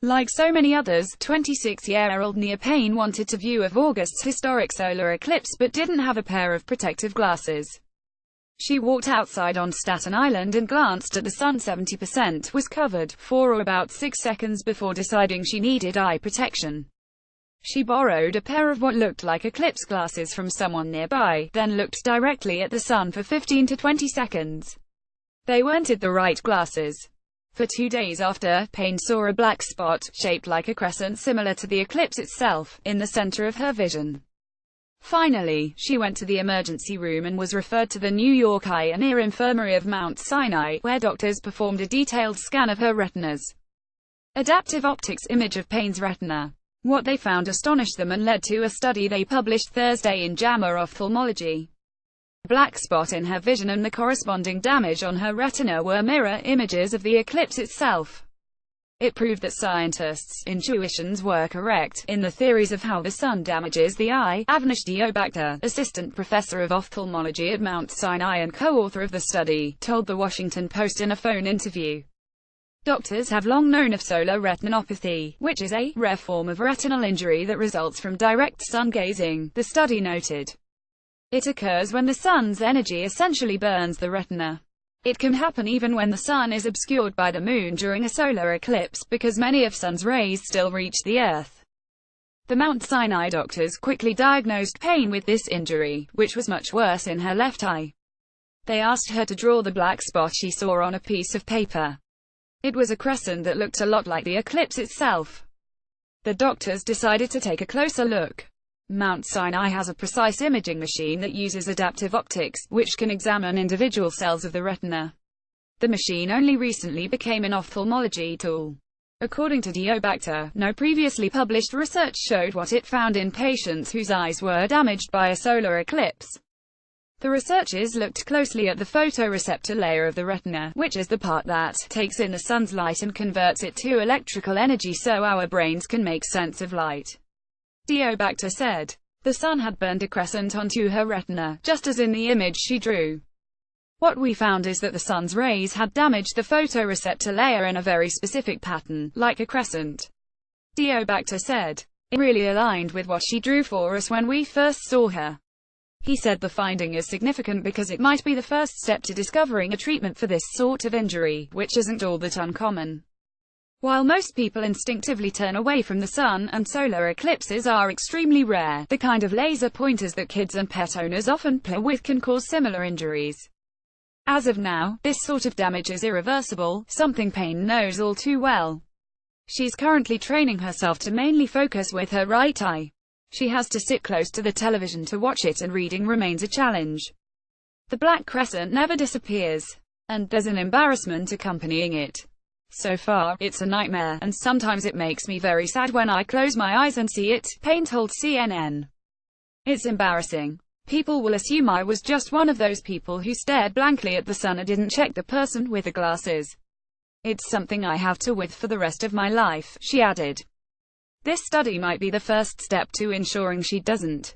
Like so many others, 26-year-old Nia Payne wanted to view of August's historic solar eclipse but didn't have a pair of protective glasses. She walked outside on Staten Island and glanced at the sun. 70% was covered, for about 6 seconds before deciding she needed eye protection. She borrowed a pair of what looked like eclipse glasses from someone nearby, then looked directly at the sun for 15 to 20 seconds. They weren't the right glasses. For 2 days after, Payne saw a black spot, shaped like a crescent similar to the eclipse itself, in the center of her vision. Finally, she went to the emergency room and was referred to the New York Eye and Ear Infirmary of Mount Sinai, where doctors performed a detailed scan of her retinas. Adaptive optics image of Payne's retina. What they found astonished them and led to a study they published Thursday in JAMA Ophthalmology. The black spot in her vision and the corresponding damage on her retina were mirror images of the eclipse itself. It proved that scientists' intuitions were correct in the theories of how the sun damages the eye. Avnish Deobacter, assistant professor of ophthalmology at Mount Sinai and co-author of the study, told The Washington Post in a phone interview. Doctors have long known of solar retinopathy, which is a rare form of retinal injury that results from direct sun gazing, the study noted. It occurs when the sun's energy essentially burns the retina. It can happen even when the sun is obscured by the moon during a solar eclipse, because many of sun's rays still reach the earth. The Mount Sinai doctors quickly diagnosed Payne with this injury, which was much worse in her left eye. They asked her to draw the black spot she saw on a piece of paper. It was a crescent that looked a lot like the eclipse itself. The doctors decided to take a closer look. Mount Sinai has a precise imaging machine that uses adaptive optics, which can examine individual cells of the retina. The machine only recently became an ophthalmology tool. According to Deobacter, no previously published research showed what it found in patients whose eyes were damaged by a solar eclipse. The researchers looked closely at the photoreceptor layer of the retina, which is the part that takes in the sun's light and converts it to electrical energy so our brains can make sense of light. Deobacter said. The sun had burned a crescent onto her retina, just as in the image she drew. What we found is that the sun's rays had damaged the photoreceptor layer in a very specific pattern, like a crescent. Deobacter said. It really aligned with what she drew for us when we first saw her. He said the finding is significant because it might be the first step to discovering a treatment for this sort of injury, which isn't all that uncommon. While most people instinctively turn away from the sun, and solar eclipses are extremely rare, the kind of laser pointers that kids and pet owners often play with can cause similar injuries. As of now, this sort of damage is irreversible, something Payne knows all too well. She's currently training herself to mainly focus with her right eye. She has to sit close to the television to watch it, and reading remains a challenge. The black crescent never disappears, and there's an embarrassment accompanying it. So far, it's a nightmare, and sometimes it makes me very sad when I close my eyes and see it, Payne told CNN. It's embarrassing. People will assume I was just one of those people who stared blankly at the sun and didn't check the person with the glasses. It's something I have to live with for the rest of my life, she added. This study might be the first step to ensuring she doesn't.